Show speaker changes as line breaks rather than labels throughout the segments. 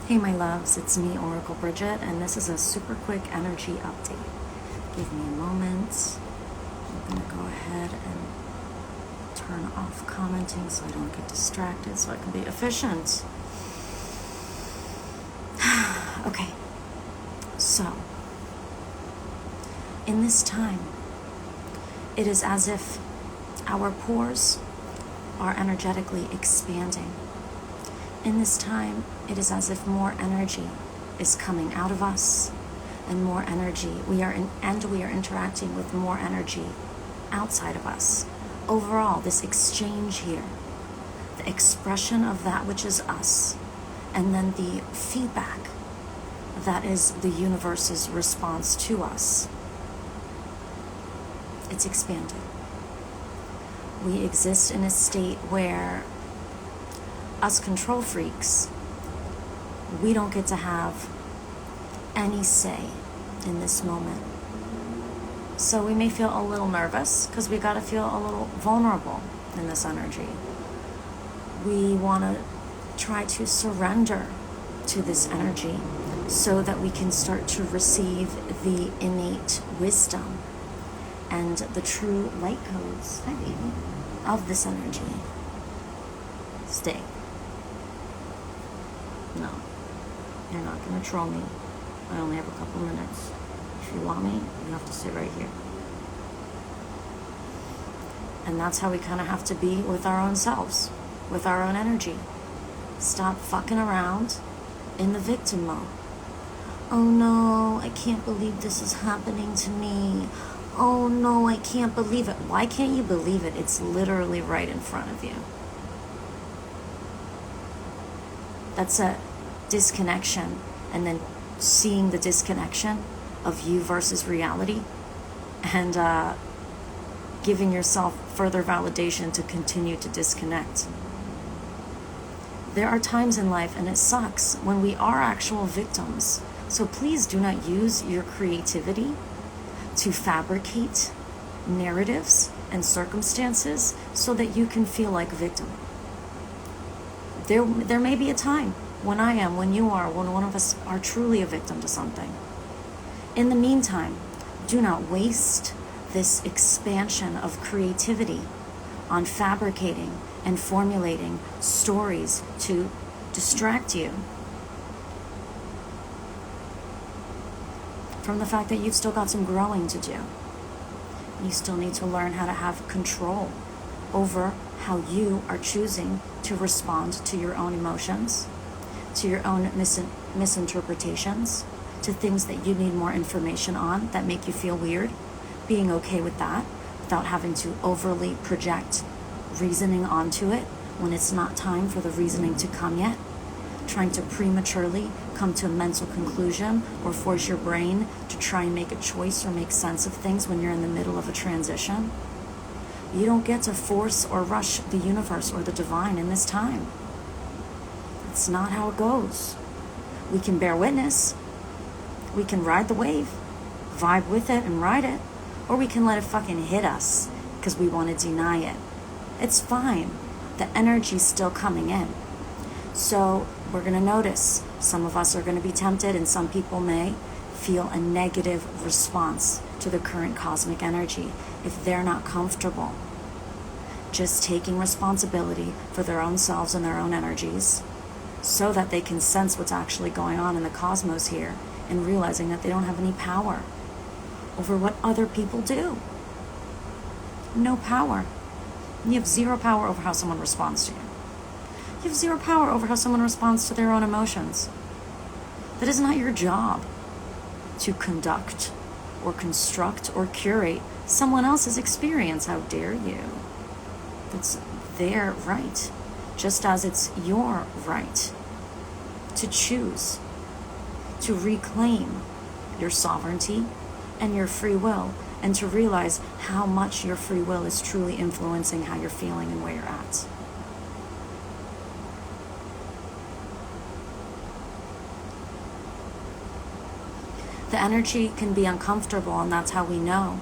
Hey my loves, it's me, Oracle Brigette, and this is a super quick energy update. Give me a moment. I'm going to go ahead and turn off commenting so I don't get distracted, so I can be efficient. Okay, so in this time, it is as if our pores are energetically expanding. In this time, it is as if more energy is coming out of us, and more energy we are interacting with more energy outside of us. Overall, this exchange here, the expression of that which is us, and then the feedback that is the universe's response to us, it's expanded. We exist in a state where us control freaks, we don't get to have any say in this moment. So we may feel a little nervous because we got to feel a little vulnerable in this energy. We want to try to surrender to this energy so that we can start to receive the innate wisdom and the true light codes, hi baby, of this energy. Stay. No, you're not going to troll me. I only have a couple minutes. If you want me, you have to sit right here. And that's how we kind of have to be with our own selves, with our own energy. Stop fucking around in the victim mode. Oh no, I can't believe this is happening to me. Oh no, I can't believe it. Why can't you believe it? It's literally right in front of you. That's a disconnection, and then seeing the disconnection of you versus reality, and giving yourself further validation to continue to disconnect. There are times in life, and it sucks, when we are actual victims. So please do not use your creativity to fabricate narratives and circumstances so that you can feel like a victim. There may be a time when I am, when you are, when one of us are truly a victim to something. In the meantime, do not waste this expansion of creativity on fabricating and formulating stories to distract you from the fact that you've still got some growing to do. You still need to learn how to have control over how you are choosing to respond to your own emotions, to your own misinterpretations, to things that you need more information on that make you feel weird, being okay with that without having to overly project reasoning onto it when it's not time for the reasoning to come yet, trying to prematurely come to a mental conclusion or force your brain to try and make a choice or make sense of things when you're in the middle of a transition. You don't get to force or rush the universe or the divine in this time. It's not how it goes. We can bear witness. We can ride the wave, vibe with it and ride it, or we can let it fucking hit us because we want to deny it. It's fine. The energy's still coming in. So we're going to notice some of us are going to be tempted, and some people may feel a negative response to the current cosmic energy if they're not comfortable just taking responsibility for their own selves and their own energies so that they can sense what's actually going on in the cosmos here, and realizing that they don't have any power over what other people do. No power. You have zero power over how someone responds to you. You have zero power over how someone responds to their own emotions. That is not your job to conduct or construct or curate someone else's experience. How dare you? That's their right, just as it's your right to choose to reclaim your sovereignty and your free will, and to realize how much your free will is truly influencing how you're feeling and where you're at. The energy can be uncomfortable, and that's how we know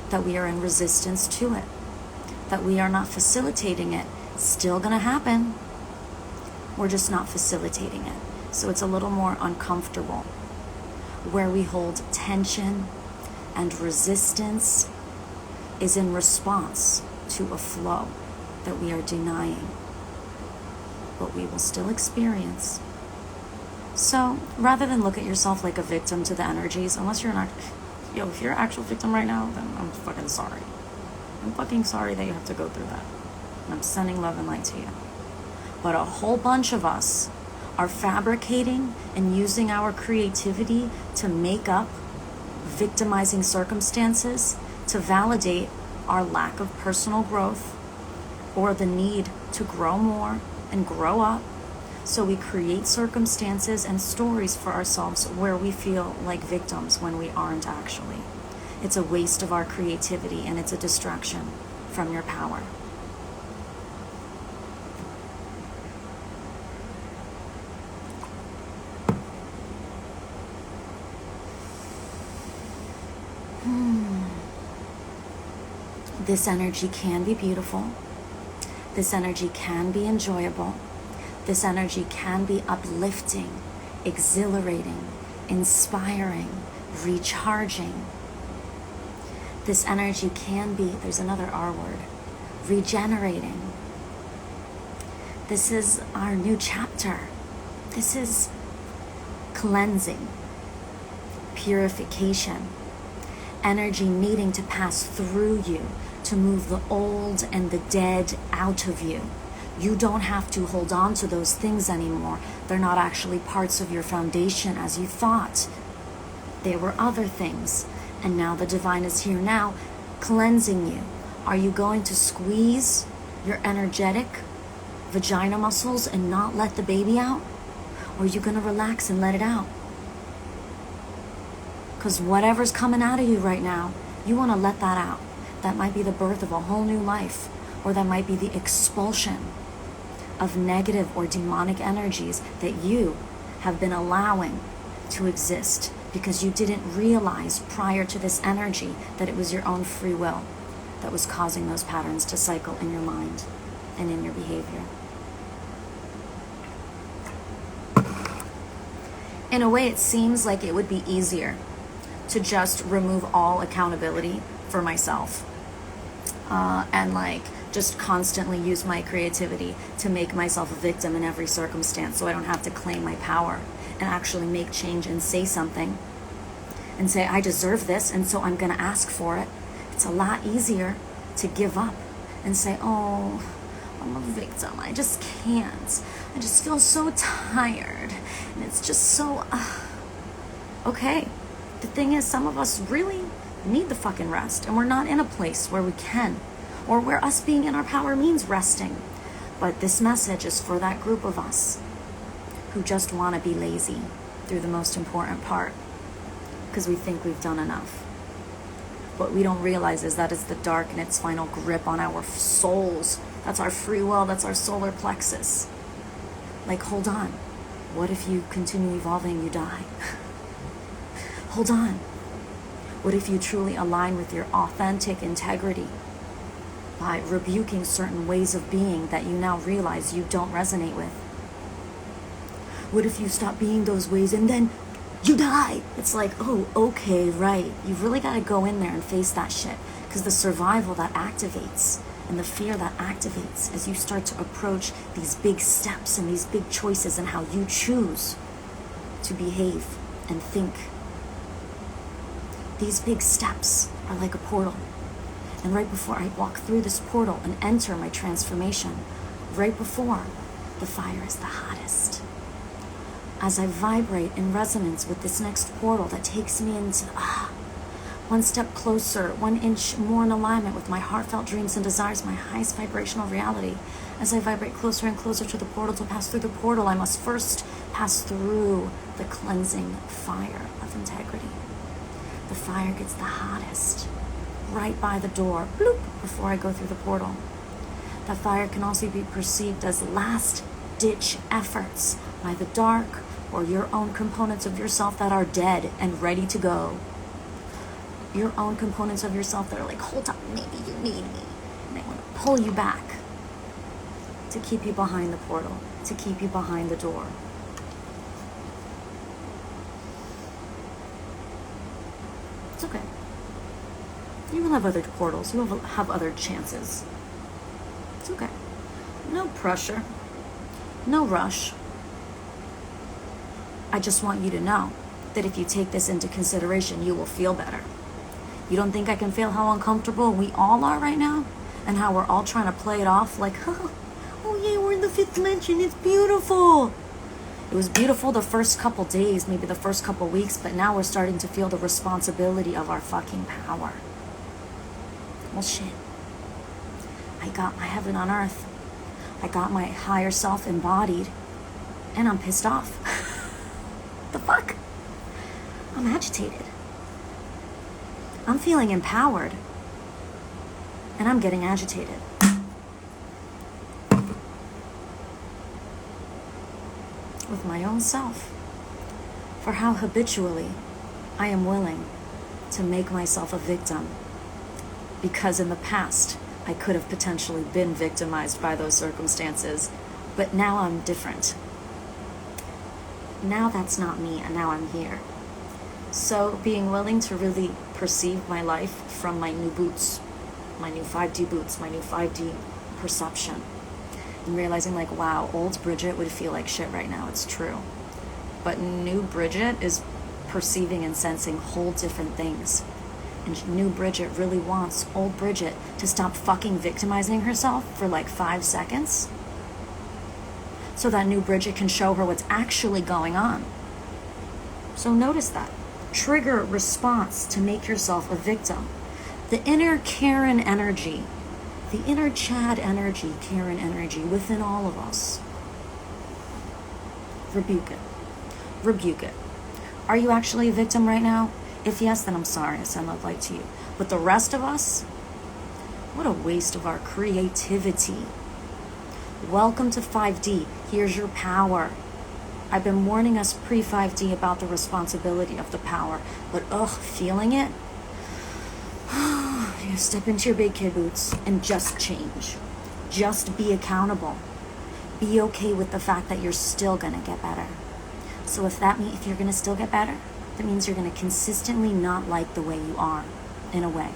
that we are in resistance to it, that we are not facilitating it. It's still going to happen. We're just not facilitating it. So it's a little more uncomfortable. Where we hold tension and resistance is in response to a flow that we are denying, but we will still experience. So rather than look at yourself like a victim to the energies, unless you're not, if you're an actual victim right now, then I'm fucking sorry. I'm fucking sorry that you have to go through that. And I'm sending love and light to you. But a whole bunch of us are fabricating and using our creativity to make up victimizing circumstances to validate our lack of personal growth or the need to grow more and grow up. So we create circumstances and stories for ourselves where we feel like victims when we aren't actually. It's a waste of our creativity and it's a distraction from your power. This energy can be beautiful. This energy can be enjoyable. This energy can be uplifting, exhilarating, inspiring, recharging. This energy can be, there's another R word, regenerating. This is our new chapter. This is cleansing, purification, energy needing to pass through you to move the old and the dead out of you. You don't have to hold on to those things anymore. They're not actually parts of your foundation as you thought. They were other things. And now the divine is here now, cleansing you. Are you going to squeeze your energetic vagina muscles and not let the baby out? Or are you going to relax and let it out? Because whatever's coming out of you right now, you want to let that out. That might be the birth of a whole new life, or that might be the expulsion of negative or demonic energies that you have been allowing to exist because you didn't realize prior to this energy that it was your own free will that was causing those patterns to cycle in your mind and in your behavior. In a way, it seems like it would be easier to just remove all accountability for myself and just constantly use my creativity to make myself a victim in every circumstance so I don't have to claim my power and actually make change and say something and say, I deserve this, and so I'm going to ask for it. It's a lot easier to give up and say, oh, I'm a victim. I just can't. I just feel so tired. And it's just so... Okay. The thing is, some of us really need the fucking rest, and we're not in a place where we can, or where us being in our power means resting. But this message is for that group of us who just want to be lazy through the most important part because we think we've done enough. What we don't realize is that it's the dark and its final grip on our souls. That's our free will. That's our solar plexus. Hold on. What if you continue evolving, you die? Hold on. What if you truly align with your authentic integrity by rebuking certain ways of being that you now realize you don't resonate with? What if you stop being those ways and then you die? It's like, oh, okay, right. You've really got to go in there and face that shit, because the survival that activates and the fear that activates as you start to approach these big steps and these big choices and how you choose to behave and think. These big steps are like a portal. And right before I walk through this portal and enter my transformation, right before, the fire is the hottest. As I vibrate in resonance with this next portal that takes me into, one step closer, 1 inch more in alignment with my heartfelt dreams and desires, my highest vibrational reality. As I vibrate closer and closer to the portal, to pass through the portal, I must first pass through the cleansing fire of integrity. The fire gets the hottest right by the door, bloop, before I go through the portal. That fire can also be perceived as last-ditch efforts by the dark or your own components of yourself that are dead and ready to go. Your own components of yourself that are like, hold up, maybe you need me. And they want to pull you back to keep you behind the portal, to keep you behind the door. It's okay. You will have other portals. You will have other chances. It's okay. No pressure. No rush. I just want you to know that if you take this into consideration, you will feel better. You don't think I can feel how uncomfortable we all are right now? And how we're all trying to play it off like, oh yeah, we're in the 5th dimension. It's beautiful. It was beautiful the first couple days, maybe the first couple weeks, but now we're starting to feel the responsibility of our fucking power. Well, shit. I got my heaven on earth. I got my higher self embodied, and I'm pissed off. The fuck? I'm agitated. I'm feeling empowered, and I'm getting agitated. With my own self, for how habitually I am willing to make myself a victim, because in the past I could have potentially been victimized by those circumstances, but now I'm different. Now that's not me, and now I'm here. So being willing to really perceive my life from my new boots, my new 5D boots, my new 5D perception, and realizing like, wow, old Brigette would feel like shit right now. It's true. But new Brigette is perceiving and sensing whole different things. And new Brigette really wants old Brigette to stop fucking victimizing herself for like 5 seconds, so that new Brigette can show her what's actually going on. So notice that. Trigger response to make yourself a victim. The inner Karen energy, the inner Chad energy, Karen energy within all of us. Rebuke it. Rebuke it. Are you actually a victim right now? If yes, then I'm sorry. I send love light to you. But the rest of us, what a waste of our creativity. Welcome to 5D. Here's your power. I've been warning us pre-5D about the responsibility of the power, but feeling it? You step into your big kid boots and just change. Just be accountable. Be okay with the fact that you're still gonna get better. So if you're gonna still get better, that means you're gonna consistently not like the way you are, in a way.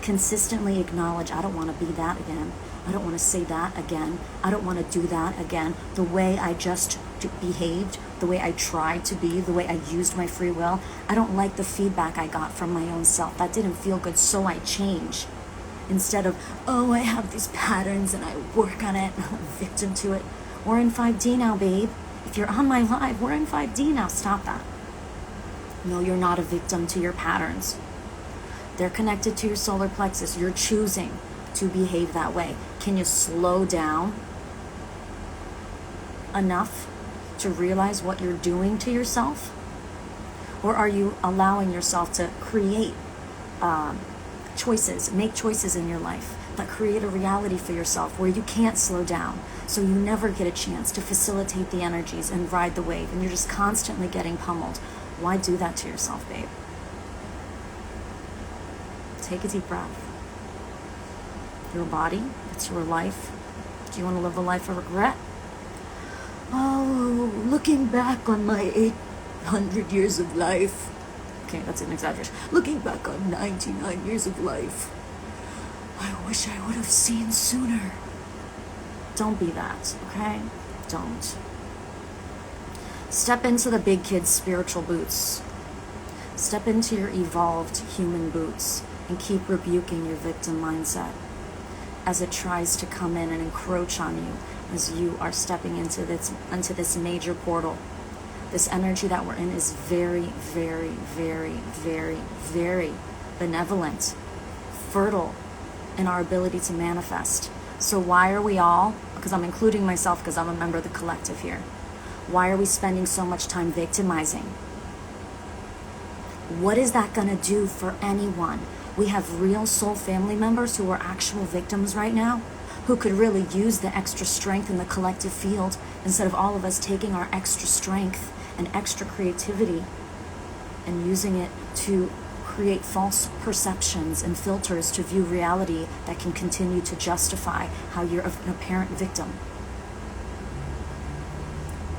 Consistently acknowledge, I don't wanna be that again. I don't want to say that again. I don't want to do that again. The way I just behaved, the way I tried to be, the way I used my free will. I don't like the feedback I got from my own self. That didn't feel good, so I change. Instead of, I have these patterns and I work on it and I'm a victim to it. We're in 5D now, babe. If you're on my live, we're in 5D now. Stop that. No, you're not a victim to your patterns. They're connected to your solar plexus. You're choosing to behave that way. Can you slow down enough to realize what you're doing to yourself? Or are you allowing yourself to create choices, make choices in your life that create a reality for yourself where you can't slow down, so you never get a chance to facilitate the energies and ride the wave, and you're just constantly getting pummeled? Why do that to yourself, babe? Take a deep breath. Your body, it's your life. Do you want to live a life of regret? Looking back on my 800 years of life. Okay, that's an exaggeration. Looking back on 99 years of life, I wish I would have seen sooner. Don't be that, okay? Don't. Step into the big kid's spiritual boots. Step into your evolved human boots and keep rebuking your victim mindset as it tries to come in and encroach on you as you are stepping into this major portal. This energy that we're in is very, very, very, very, very benevolent, fertile in our ability to manifest. So why are we all, because I'm including myself because I'm a member of the collective here, why are we spending so much time victimizing? What is that going to do for anyone? We have real soul family members who are actual victims right now, who could really use the extra strength in the collective field instead of all of us taking our extra strength and extra creativity and using it to create false perceptions and filters to view reality that can continue to justify how you're an apparent victim.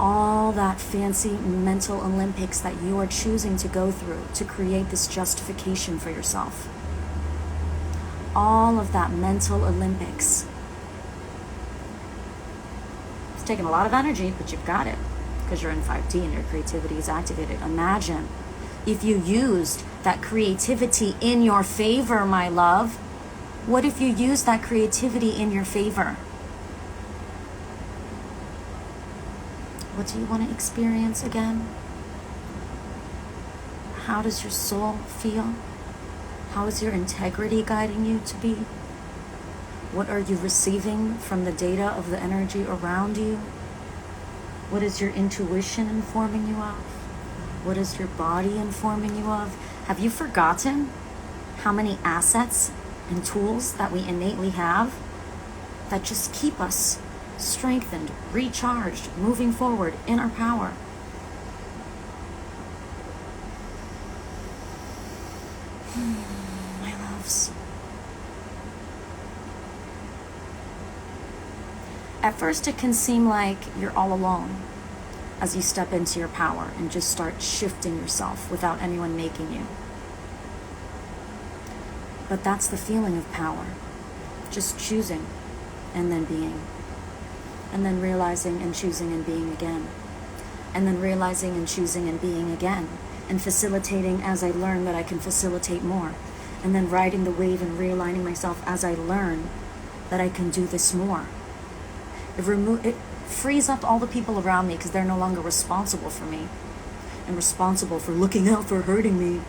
all that fancy mental Olympics that you are choosing to go through to create this justification for yourself. All of that mental Olympics. It's taking a lot of energy, but you've got it because you're in 5D and your creativity is activated. Imagine if you used that creativity in your favor, my love. What if you used that creativity in your favor? What do you want to experience again? How does your soul feel? How is your integrity guiding you to be? What are you receiving from the data of the energy around you? What is your intuition informing you of? What is your body informing you of? Have you forgotten how many assets and tools that we innately have that just keep us strengthened, recharged, moving forward in our power? My loves. At first, it can seem like you're all alone as you step into your power and just start shifting yourself without anyone making you. But that's the feeling of power. Just choosing and then being. And then realizing and choosing and being again. And then realizing and choosing and being again. And facilitating as I learn that I can facilitate more. And then riding the wave and realigning myself as I learn that I can do this more. It frees up all the people around me because they're no longer responsible for me and responsible for looking out for hurting me.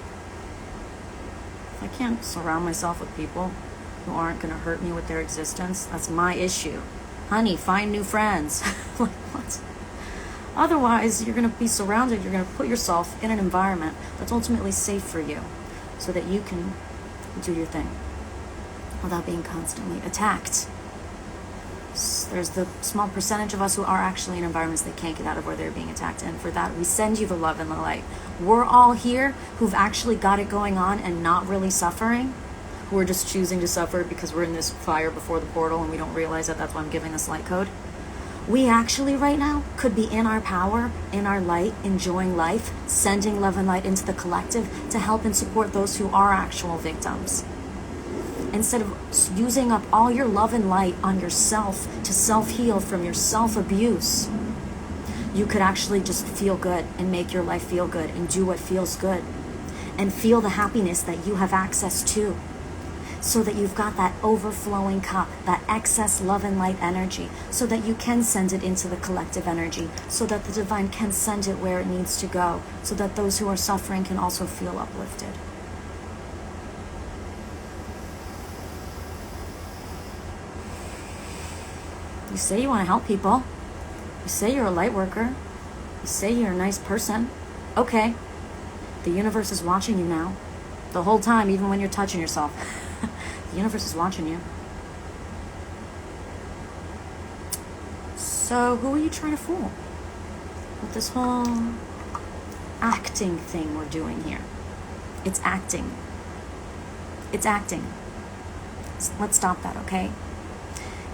If I can't surround myself with people who aren't going to hurt me with their existence, that's my issue. Honey, find new friends. Like, what? Otherwise, you're going to be surrounded, you're going to put yourself in an environment that's ultimately safe for you so that you can do your thing without being constantly attacked. There's the small percentage of us who are actually in environments they can't get out of where they're being attacked. And for that, we send you the love and the light. We're all here who've actually got it going on and not really suffering. Who are just choosing to suffer because we're in this fire before the portal and we don't realize that. That's why I'm giving this light code. We actually right now could be in our power, in our light, enjoying life, sending love and light into the collective to help and support those who are actual victims. Instead of using up all your love and light on yourself to self-heal from your self-abuse, you could actually just feel good and make your life feel good and do what feels good and feel the happiness that you have access to so that you've got that overflowing cup, that excess love and light energy so that you can send it into the collective energy, so that the divine can send it where it needs to go, so that those who are suffering can also feel uplifted. You say you want to help people. You say you're a light worker. You say you're a nice person. Okay. The universe is watching you now. The whole time, even when you're touching yourself. The universe is watching you. So who are you trying to fool with this whole acting thing we're doing here? It's acting. It's acting. Let's stop that, okay?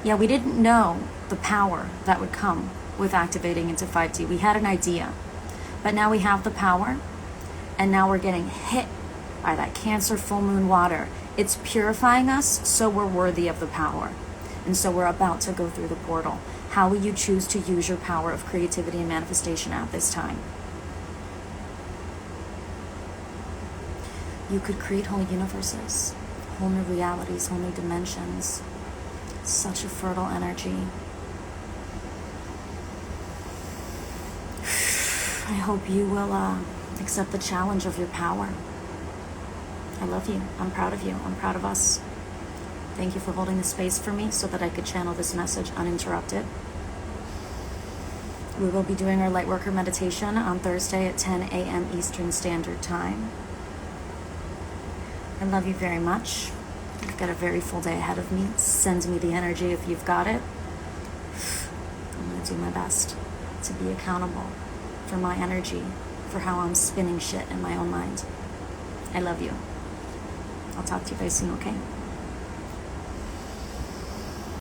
Yeah, we didn't know the power that would come with activating into 5D. We had an idea, but now we have the power, and now we're getting hit by that Cancer full moon water. It's purifying us, so we're worthy of the power. And so we're about to go through the portal. How will you choose to use your power of creativity and manifestation at this time? You could create whole universes, whole new realities, whole new dimensions. Such a fertile energy. I hope you will accept the challenge of your power. I love you. I'm proud of you. I'm proud of us. Thank you for holding the space for me so that I could channel this message uninterrupted. We will be doing our Lightworker meditation on Thursday at 10 a.m. Eastern Standard Time. I love you very much. I've got a very full day ahead of me. Send me the energy if you've got it. I'm going to do my best to be accountable for my energy, for how I'm spinning shit in my own mind. I love you. I'll talk to you very soon, okay?